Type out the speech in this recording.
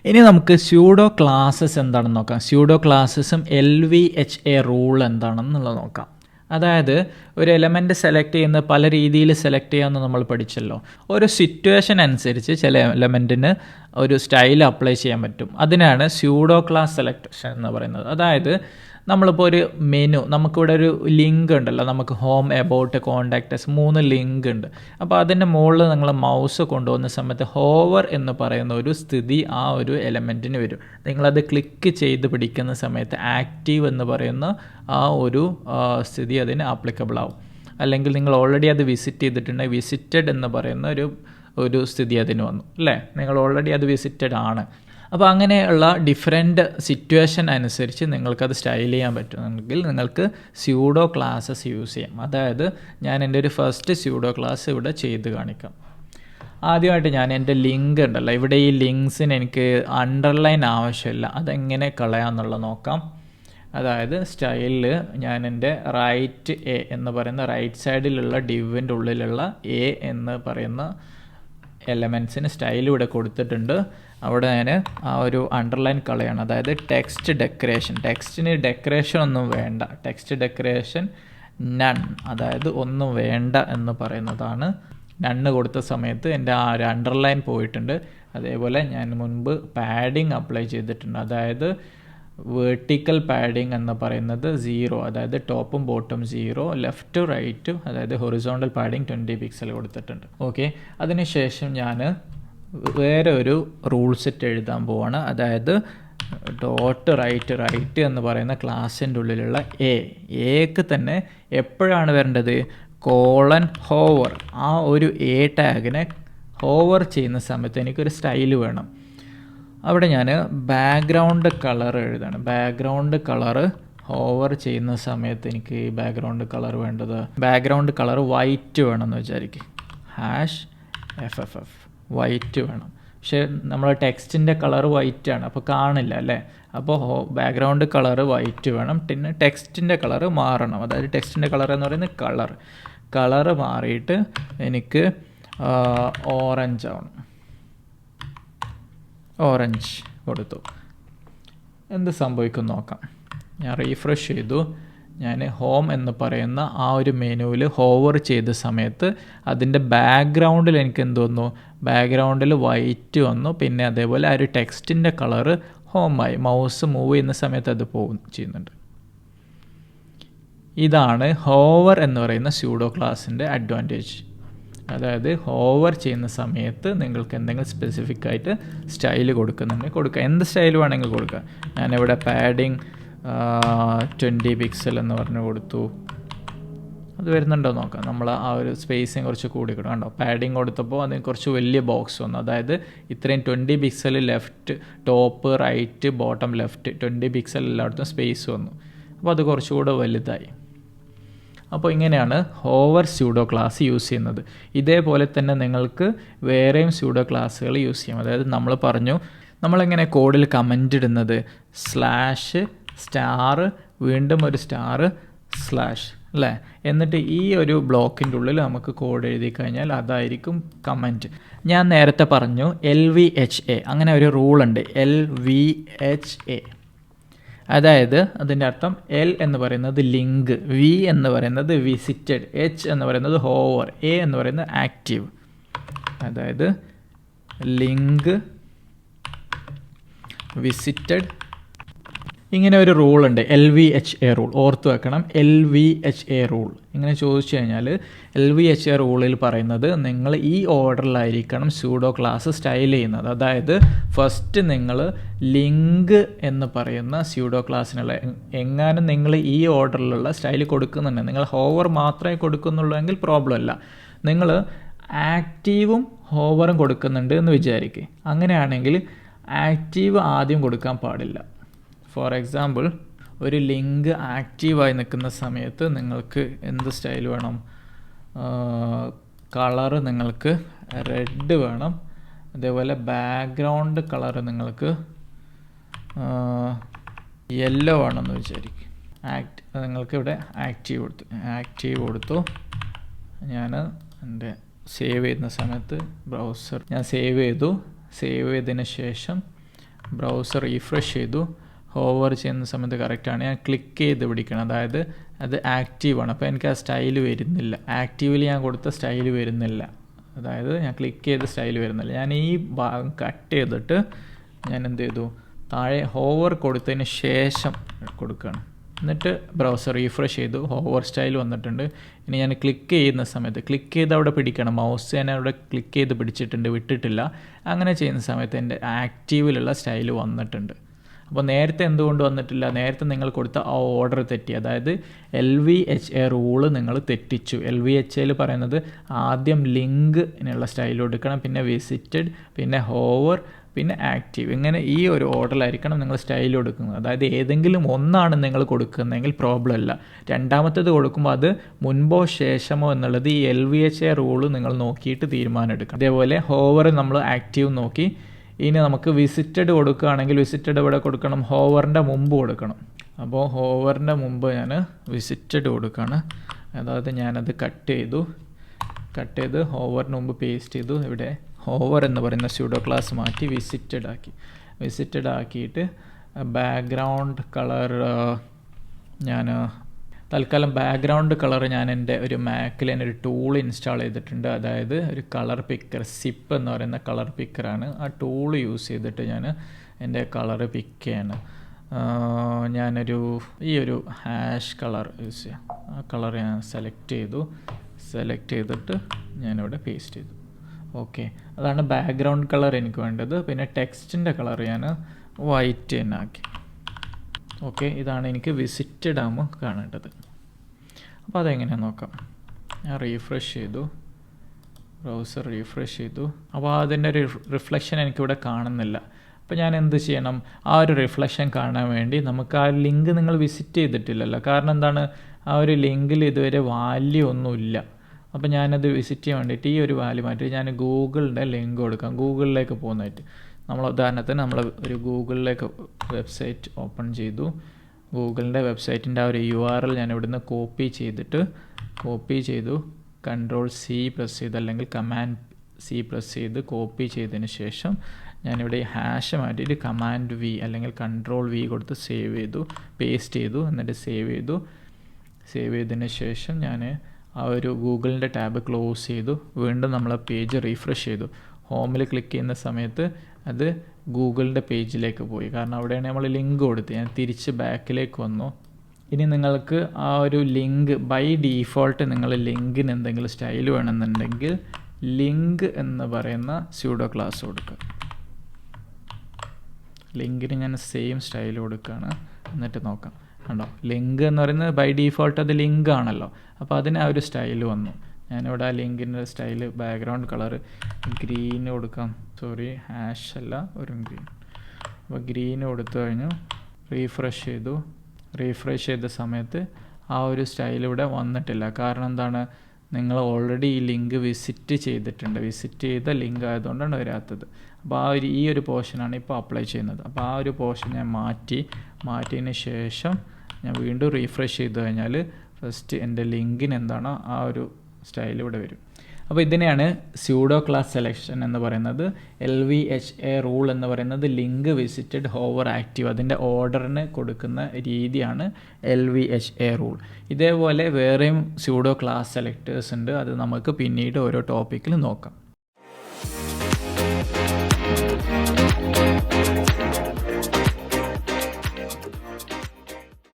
ഇനി നമുക്ക് pseudo classes എന്താണെന്ന് നോക്കാം. സ്യൂഡോ ക്ലാസസും LVHA റൂൾ എന്താണെന്നുള്ളത് നോക്കാം. അതായത് ഒരു എലമെൻറ്റ് സെലക്ട് ചെയ്യുന്ന പല രീതിയിൽ സെലക്ട് ചെയ്യാമെന്ന് നമ്മൾ പഠിച്ചല്ലോ. ഒരു സിറ്റുവേഷൻ അനുസരിച്ച് ചില എലമെൻറ്റിന് ഒരു സ്റ്റൈൽ അപ്ലൈ ചെയ്യാൻ പറ്റും. അതിനാണ് സ്യൂഡോ ക്ലാസ് സെലക്ഷൻ എന്ന് പറയുന്നത്. അതായത് നമ്മളിപ്പോൾ ഒരു മെനു, നമുക്കിവിടെ ഒരു ലിങ്ക് ഉണ്ടല്ലോ, നമുക്ക് ഹോം, എബൌട്ട്, കോണ്ടാക്റ്റസ് 3 ലിങ്ക് ഉണ്ട്. അപ്പോൾ അതിൻ്റെ മുകളിൽ നിങ്ങൾ മൗസ് കൊണ്ടുപോകുന്ന സമയത്ത് ഹോവർ എന്ന് പറയുന്ന ഒരു സ്ഥിതി ആ ഒരു എലമെൻറ്റിന് വരും. നിങ്ങളത് ക്ലിക്ക് ചെയ്ത് പിടിക്കുന്ന സമയത്ത് ആക്റ്റീവ് എന്ന് പറയുന്ന ആ ഒരു സ്ഥിതി അതിന് ആപ്ലിക്കബിൾ ആവും. അല്ലെങ്കിൽ നിങ്ങൾ ഓൾറെഡി അത് വിസിറ്റ് ചെയ്തിട്ടുണ്ടെങ്കിൽ വിസിറ്റഡ് എന്ന് പറയുന്ന ഒരു സ്ഥിതി അതിന് വന്നു അല്ലേ, നിങ്ങൾ ഓൾറെഡി അത് വിസിറ്റഡ് ആണ്. അപ്പോൾ അങ്ങനെയുള്ള ഡിഫറെൻറ്റ് സിറ്റുവേഷൻ അനുസരിച്ച് നിങ്ങൾക്കത് സ്റ്റൈൽ ചെയ്യാൻ പറ്റുമെങ്കിൽ നിങ്ങൾക്ക് സ്യൂഡോ ക്ലാസസ് യൂസ് ചെയ്യാം. അതായത് ഞാൻ എൻ്റെ ഒരു ഫസ്റ്റ് സ്യൂഡോ ക്ലാസ് ഇവിടെ ചെയ്ത് കാണിക്കാം. ആദ്യമായിട്ട് ഞാൻ എൻ്റെ ലിങ്ക് ഉണ്ടല്ലോ, ഇവിടെ ഈ ലിങ്ക്സിന് എനിക്ക് അണ്ടർലൈൻ ആവശ്യമില്ല, അതെങ്ങനെ കളയാമെന്നുള്ളത് നോക്കാം. അതായത് സ്റ്റൈലിൽ ഞാൻ എൻ്റെ റൈറ്റ് എ എന്ന് പറയുന്ന റൈറ്റ് സൈഡിലുള്ള ഡിവിൻ്റെ ഉള്ളിലുള്ള എ എന്ന് പറയുന്ന എലമെൻറ്റ്സിന് സ്റ്റൈൽ ഇവിടെ കൊടുത്തിട്ടുണ്ട്. അവിടെ ഞാൻ ആ ഒരു അണ്ടർലൈൻ കളയാണ്. അതായത് ടെക്സ്റ്റ് ഡെക്കറേഷൻ, ടെക്സ്റ്റിന് ഡെക്കറേഷൻ ഒന്നും വേണ്ട, ടെക്സ്റ്റ് ഡെക്കറേഷൻ നൺ, അതായത് ഒന്നും വേണ്ട എന്ന് പറയുന്നതാണ്. നണ്ണ് കൊടുത്ത സമയത്ത് എൻ്റെ ആ ഒരു അണ്ടർലൈൻ പോയിട്ടുണ്ട്. അതേപോലെ ഞാൻ മുൻപ് പാഡിങ് അപ്ലൈ ചെയ്തിട്ടുണ്ട്. അതായത് വേർട്ടിക്കൽ പാഡിങ് എന്ന് പറയുന്നത് 0, അതായത് ടോപ്പും ബോട്ടും 0, ലെഫ്റ്റ് റൈറ്റും അതായത് ഹൊറിസോണ്ടൽ പാഡിങ് 20 പിക്സൽ കൊടുത്തിട്ടുണ്ട്. ഓക്കെ, അതിനുശേഷം ഞാൻ വേറെ ഒരു റൂൾ സെറ്റ് എഴുതാൻ പോവാണ്. അതായത് ഡോട്ട് റൈറ്റ് എന്ന് പറയുന്ന ക്ലാസ്സിൻ്റെ ഉള്ളിലുള്ള എക്ക് തന്നെ എപ്പോഴാണ് വരേണ്ടത്, കോളൻ ഹോവർ, ആ ഒരു എ ടാഗിനെ ഹോവർ ചെയ്യുന്ന സമയത്ത് എനിക്കൊരു സ്റ്റൈൽ വേണം. അവിടെ ഞാൻ ബാക്ക്ഗ്രൗണ്ട് കളർ എഴുതാണ്. ബാക്ക്ഗ്രൗണ്ട് കളറ് ഹോവർ ചെയ്യുന്ന സമയത്ത് എനിക്ക് ബാക്ക്ഗ്രൗണ്ട് കളർ വേണ്ടത്, ബാക്ക്ഗ്രൗണ്ട് കളർ വൈറ്റ് വേണമെന്ന് വിചാരിക്കും, #FFF വൈറ്റ് വേണം. പക്ഷേ നമ്മളെ ടെക്സ്റ്റിൻ്റെ കളർ വൈറ്റ് ആണ്, അപ്പോൾ കാണില്ല അല്ലേ. അപ്പോൾ ബാക്ക്ഗ്രൗണ്ട് കളർ വൈറ്റ് വേണം. പിന്നെ ടെക്സ്റ്റിൻ്റെ കളർ മാറണം. അതായത് ടെക്സ്റ്റിൻ്റെ കളർ എന്ന് പറയുന്നത് കളറ് മാറിയിട്ട് എനിക്ക് ഓറഞ്ച് ആവണം. ഓറഞ്ച് കൊടുത്തു. എന്ത് സംഭവിക്കും നോക്കാം. ഞാൻ റീഫ്രഷ് ചെയ്തു. ഞാൻ ഹോം എന്ന് പറയുന്ന ആ ഒരു മെനുവിൽ ഹോവർ ചെയ്ത സമയത്ത് അതിൻ്റെ ബാക്ക്ഗ്രൗണ്ടിൽ എനിക്ക് എന്ത് വന്നു, ബാക്ക്ഗ്രൗണ്ടിൽ വൈറ്റ് വന്നു. പിന്നെ അതേപോലെ ആ ഒരു ടെക്സ്റ്റിൻ്റെ കളറ് ഹോമായി. മൗസ് മൂവ് ചെയ്യുന്ന സമയത്ത് അത് ചെയ്യുന്നുണ്ട്. ഇതാണ് ഹോവർ എന്ന് പറയുന്ന സ്യൂഡോ ക്ലാസിൻ്റെ അഡ്വാൻറ്റേജ്. അതായത് ഹോവർ ചെയ്യുന്ന സമയത്ത് നിങ്ങൾക്ക് എന്തെങ്കിലും സ്പെസിഫിക് ആയിട്ട് സ്റ്റൈൽ കൊടുക്കുന്നുണ്ടെങ്കിൽ കൊടുക്കുക, എന്ത് സ്റ്റൈൽ വേണമെങ്കിൽ കൊടുക്കുക. ഞാനിവിടെ പാഡിങ് 20 പിക്സൽ എന്ന് പറഞ്ഞ് കൊടുത്തു. അത് വരുന്നുണ്ടോ നോക്കാം. നമ്മൾ ആ ഒരു സ്പേസിങ് കുറച്ച് കൂടി കൊടുക്കും. കണ്ടോ, പാഡിങ് കൊടുത്തപ്പോൾ അതിന് കുറച്ച് വലിയ ബോക്സ് വന്നു. അതായത് ഇത്രയും 20 pixel left, top, right, bottom, left 20 pixel എല്ലായിടത്തും സ്പേസ് വന്നു. അപ്പോൾ അത് കുറച്ചുകൂടെ വലുതായി. അപ്പോൾ ഇങ്ങനെയാണ് ഹോവർ സ്യൂഡോ ക്ലാസ് യൂസ് ചെയ്യുന്നത്. ഇതേപോലെ തന്നെ നിങ്ങൾക്ക് വേറെയും സ്യൂഡോ ക്ലാസ്സുകൾ യൂസ് ചെയ്യാം. അതായത് നമ്മൾ പറഞ്ഞു, നമ്മളെങ്ങനെ കോഡിൽ കമൻ്റ് ഇടുന്നത്, /*, വീണ്ടും ഒരു */ അല്ലേ, എന്നിട്ട് ഈ ഒരു ബ്ലോക്കിൻ്റെ ഉള്ളിൽ നമുക്ക് കോഡ് എഴുതി കഴിഞ്ഞാൽ അതായിരിക്കും കമൻറ്റ്. ഞാൻ നേരത്തെ പറഞ്ഞു LVHA, അങ്ങനെ ഒരു റൂളുണ്ട്, LVHA. അതായത് അതിൻ്റെ അർത്ഥം L എന്ന് പറയുന്നത് ലിങ്ക്, V എന്ന് പറയുന്നത് വിസിറ്റഡ്, H എന്ന് പറയുന്നത് ഹോവർ, A എന്ന് പറയുന്നത് ആക്റ്റീവ്. അതായത് ലിങ്ക്, വിസിറ്റഡ്, ഇങ്ങനെ ഒരു റൂളുണ്ട്, LVHA റൂൾ. ഓർത്ത് വെക്കണം, LVHA റൂൾ. ഇങ്ങനെ ചോദിച്ചു കഴിഞ്ഞാൽ LVHA റൂളിൽ പറയുന്നത് നിങ്ങൾ ഈ ഓർഡറിലായിരിക്കണം സ്യൂഡോ ക്ലാസ് സ്റ്റൈൽ ചെയ്യുന്നത്. അതായത് ഫസ്റ്റ് നിങ്ങൾ ലിങ്ക് എന്ന് പറയുന്ന സ്യൂഡോ ക്ലാസ്സിനുള്ള എങ്ങാനും നിങ്ങൾ ഈ ഓർഡറിലുള്ള സ്റ്റൈൽ കൊടുക്കുന്നുണ്ട്, നിങ്ങൾ ഹോവർ മാത്രമേ കൊടുക്കുന്നുള്ളൂ എങ്കിൽ പ്രോബ്ലം ഇല്ല. നിങ്ങൾ ആക്റ്റീവും ഹോവറും കൊടുക്കുന്നുണ്ട് എന്ന് വിചാരിക്കുക. അങ്ങനെയാണെങ്കിൽ ആക്റ്റീവ് ആദ്യം കൊടുക്കാൻ പാടില്ല. ഫോർ എക്സാമ്പിൾ, ഒരു ലിങ്ക് ആക്റ്റീവായി നിൽക്കുന്ന സമയത്ത് നിങ്ങൾക്ക് എന്ത് സ്റ്റൈൽ വേണം, കളറ് നിങ്ങൾക്ക് റെഡ് വേണം. അതേപോലെ ബാക്ക്ഗ്രൗണ്ട് കളറ് നിങ്ങൾക്ക് യെല്ലോ വേണമെന്ന് വിചാരിക്കും. നിങ്ങൾക്കിവിടെ ആക്റ്റീവ് കൊടുത്തു. ഞാൻ എൻ്റെ സേവ് ചെയ്യുന്ന സമയത്ത് ബ്രൗസർ ഞാൻ സേവ് ചെയ്തതിന് ശേഷം ബ്രൗസർ റീഫ്രഷ് ചെയ്തു, ഹോവർ ചെയ്യുന്ന സമയത്ത് കറക്റ്റാണ്. ഞാൻ ക്ലിക്ക് ചെയ്ത് പിടിക്കണം, അതായത് അത് ആക്റ്റീവാണ്. അപ്പോൾ എനിക്ക് ആ സ്റ്റൈല് വരുന്നില്ല, ആക്റ്റീവിൽ ഞാൻ കൊടുത്ത സ്റ്റൈല് വരുന്നില്ല, അതായത് ഞാൻ ക്ലിക്ക് ചെയ്ത സ്റ്റൈൽ വരുന്നില്ല. ഞാൻ ഈ ഭാഗം കട്ട് ചെയ്തിട്ട് ഞാൻ എന്ത് ചെയ്തു, താഴെ ഹോവർ കൊടുത്തതിന് ശേഷം കൊടുക്കുകയാണ്. എന്നിട്ട് ബ്രൗസർ റീഫ്രഷ് ചെയ്തു, ഹോവർ സ്റ്റൈൽ വന്നിട്ടുണ്ട്. ഇനി ഞാൻ ക്ലിക്ക് ചെയ്യുന്ന സമയത്ത് ക്ലിക്ക് ചെയ്ത് അവിടെ പിടിക്കണം, മൗസ് ഞാൻ അവിടെ ക്ലിക്ക് ചെയ്ത് പിടിച്ചിട്ടുണ്ട്, വിട്ടിട്ടില്ല. അങ്ങനെ ചെയ്യുന്ന സമയത്ത് എൻ്റെ ആക്റ്റീവിലുള്ള സ്റ്റൈൽ വന്നിട്ടുണ്ട്. അപ്പോൾ നേരത്തെ എന്തുകൊണ്ട് വന്നിട്ടില്ല? നേരത്തെ നിങ്ങൾ കൊടുത്ത ആ ഓർഡർ തെറ്റി, അതായത് LVHA റൂള് നിങ്ങൾ തെറ്റിച്ചു. LVHAയിൽ പറയുന്നത് ആദ്യം ലിങ്കിനുള്ള സ്റ്റൈൽ കൊടുക്കണം, പിന്നെ വിസിറ്റഡ്, പിന്നെ ഹോവർ, പിന്നെ ആക്റ്റീവ്. ഇങ്ങനെ ഈ ഒരു ഓർഡറിലായിരിക്കണം നിങ്ങൾ സ്റ്റൈൽ കൊടുക്കുന്നത്. അതായത് ഏതെങ്കിലും ഒന്നാണ് നിങ്ങൾ കൊടുക്കുന്നതെങ്കിൽ പ്രോബ്ലം ഇല്ല. രണ്ടാമത്തേത് കൊടുക്കുമ്പോൾ അത് മുൻപോ ശേഷമോ എന്നുള്ളത് ഈ LVHA റൂള് നിങ്ങൾ നോക്കിയിട്ട് തീരുമാനം എടുക്കണം. അതേപോലെ ഹോവർ നമ്മൾ ആക്റ്റീവ് നോക്കി. ഇനി നമുക്ക് വിസിറ്റഡ് കൊടുക്കുകയാണെങ്കിൽ വിസിറ്റഡ് എവിടെ കൊടുക്കണം? ഹോവറിൻ്റെ മുമ്പ് കൊടുക്കണം. അപ്പോൾ ഹോവറിൻ്റെ മുമ്പ് ഞാൻ വിസിറ്റഡ് കൊടുക്കുകയാണ്. അതായത് ഞാനത് കട്ട് ചെയ്ത് ഹോവറിന് മുമ്പ് പേസ്റ്റ് ചെയ്തു. ഇവിടെ ഹോവർ എന്ന് പറയുന്ന സ്യൂഡോ ക്ലാസ് മാറ്റി വിസിറ്റഡ് ആക്കിയിട്ട് ബാക്ക്ഗ്രൗണ്ട് കളർ ഞാൻ തൽക്കാലം ബാക്ക്ഗ്രൗണ്ട് കളർ ഞാൻ എൻ്റെ ഒരു മാക്കിൽ തന്നെ ഒരു ടൂൾ ഇൻസ്റ്റാൾ ചെയ്തിട്ടുണ്ട്. അതായത് ഒരു കളർ പിക്കർ, സിപ്പ് എന്ന് പറയുന്ന കളർ പിക്കറാണ്. ആ ടൂൾ യൂസ് ചെയ്തിട്ട് ഞാൻ എൻ്റെ കളർ പിക്ക് ചെയ്യാണ്. ഈ ഒരു ഹാഷ് കളർ യൂസ് ചെയ്യാം. ആ കളർ ഞാൻ സെലക്ട് ചെയ്തിട്ട് ഞാനിവിടെ പേസ്റ്റ് ചെയ്തു. ഓക്കെ, അതാണ് ബാക്ക്ഗ്രൗണ്ട് കളർ എനിക്ക് വേണ്ടത്. പിന്നെ ടെക്സ്റ്റിൻ്റെ കളർ ഞാൻ വൈറ്റ് തന്നെ ആക്കി. ഓക്കെ, ഇതാണ് എനിക്ക് വിസിറ്റഡ് ആകുമ്പോൾ കാണേണ്ടത്. അപ്പോൾ അതെങ്ങനെയാണ് നോക്കാം. ഞാൻ ബ്രൗസർ റീഫ്രഷ് ചെയ്തു. അപ്പോൾ അതിൻ്റെ ഒരു റിഫ്ലക്ഷൻ എനിക്കിവിടെ കാണുന്നില്ല. അപ്പോൾ ഞാൻ എന്ത് ചെയ്യണം? ആ ഒരു റിഫ്ലക്ഷൻ കാണാൻ വേണ്ടി നമുക്ക് ആ ലിങ്ക് നിങ്ങൾ വിസിറ്റ് ചെയ്തിട്ടില്ലല്ലോ. കാരണം എന്താണ്? ആ ഒരു ലിങ്കിൽ ഇതുവരെ വാല്യൂ ഒന്നുമില്ല. അപ്പോൾ ഞാനത് വിസിറ്റ് ചെയ്യാൻ വേണ്ടിയിട്ട് ഈ ഒരു വാല്യൂ മാറ്റി ഞാൻ ഗൂഗിളിൻ്റെ ലിങ്ക് കൊടുക്കാം. ഗൂഗിളിലേക്ക് പോകുന്നതായിട്ട് ഉദാഹരണത്തിന് നമ്മൾ ഒരു ഗൂഗിളിലേക്ക് വെബ്സൈറ്റ് ഓപ്പൺ ചെയ്തു. ഗൂഗിളിൻ്റെ വെബ്സൈറ്റിൻ്റെ ആ ഒരു URL ഞാൻ ഇവിടുന്ന് കോപ്പി ചെയ്തു Ctrl+C പ്രസ് ചെയ്ത് അല്ലെങ്കിൽ Command+C പ്രസ് ചെയ്ത് കോപ്പി ചെയ്തതിന് ശേഷം ഞാനിവിടെ ഈ ഹാഷ് മാറ്റിയിട്ട് Command+V അല്ലെങ്കിൽ Ctrl+V കൊടുത്ത് പേസ്റ്റ് ചെയ്തു. എന്നിട്ട് സേവ് ചെയ്തതിന് ശേഷം ഞാൻ ആ ഒരു ഗൂഗിളിൻ്റെ ടാബ് ക്ലോസ് ചെയ്തു. വീണ്ടും നമ്മൾ പേജ് റീഫ്രഷ് ചെയ്തു. ഹോമിൽ ക്ലിക്ക് ചെയ്യുന്ന സമയത്ത് അത് ഗൂഗിളിൻ്റെ പേജിലേക്ക് പോയി. കാരണം അവിടെയാണ് നമ്മൾ ലിങ്ക് കൊടുത്ത്. ഞാൻ തിരിച്ച് ബാക്കിലേക്ക് വന്നു. ഇനി നിങ്ങൾക്ക് ആ ഒരു ലിങ്ക് ബൈ ഡീഫോൾട്ട് നിങ്ങൾ ലിങ്കിന് എന്തെങ്കിലും സ്റ്റൈൽ വേണമെന്നുണ്ടെങ്കിൽ ലിങ്ക് എന്ന് പറയുന്ന സ്യൂഡോ ക്ലാസ് കൊടുക്കുക. ലിങ്കിന് ഞാൻ സെയിം സ്റ്റൈൽ കൊടുക്കുകയാണ്. എന്നിട്ട് നോക്കാം, കണ്ടോ? ലിങ്ക് എന്ന് പറയുന്നത് ബൈ ഡീഫോൾട്ട് അത് ലിങ്ക് ആണല്ലോ. അപ്പോൾ അതിന് ആ ഒരു സ്റ്റൈൽ വന്നു. ഞാനിവിടെ ആ ലിങ്കിൻ്റെ സ്റ്റൈൽ ബാക്ക്ഗ്രൗണ്ട് കളർ ഗ്രീൻ കൊടുക്കാം. ഹാഷ് അല്ല, ഒരു ഗ്രീൻ. അപ്പോൾ ഗ്രീൻ കൊടുത്തു കഴിഞ്ഞു. റീഫ്രഷ് ചെയ്ത സമയത്ത് ആ ഒരു സ്റ്റൈൽ ഇവിടെ വന്നിട്ടില്ല. കാരണം എന്താണ്? നിങ്ങൾ ഓൾറെഡി ഈ ലിങ്ക് വിസിറ്റ് ചെയ്ത ലിങ്ക് ആയതുകൊണ്ടാണ് വരാത്തത്. അപ്പോൾ ഈ ഒരു പോർഷനാണ് ഇപ്പോൾ അപ്ലൈ ചെയ്യുന്നത്. അപ്പോൾ ആ ഒരു പോർഷൻ ഞാൻ മാറ്റിയതിന് ശേഷം ഞാൻ വീണ്ടും റീഫ്രഷ് ചെയ്ത് കഴിഞ്ഞാൽ ഫസ്റ്റ് എൻ്റെ ലിങ്കിന് എന്താണോ ആ ഒരു സ്റ്റൈൽ ഇവിടെ വരും. അപ്പോൾ ഇതിനെയാണ് സ്യൂഡോ ക്ലാസ് സെലക്ഷൻ എന്ന് പറയുന്നത്. LVHA റൂൾ എന്ന് പറയുന്നത് ലിങ്ക് വിസിറ്റഡ് ഹോവർ ആക്റ്റീവ്, അതിൻ്റെ ഓർഡറിന് കൊടുക്കുന്ന രീതിയാണ് LVHA റൂൾ. ഇതേപോലെ വേറെയും സ്യൂഡോ ക്ലാസ് സെലക്ടേഴ്സ് ഉണ്ട്. അത് നമുക്ക് പിന്നീട് ഓരോ ടോപ്പിക്കിൽ നോക്കാം.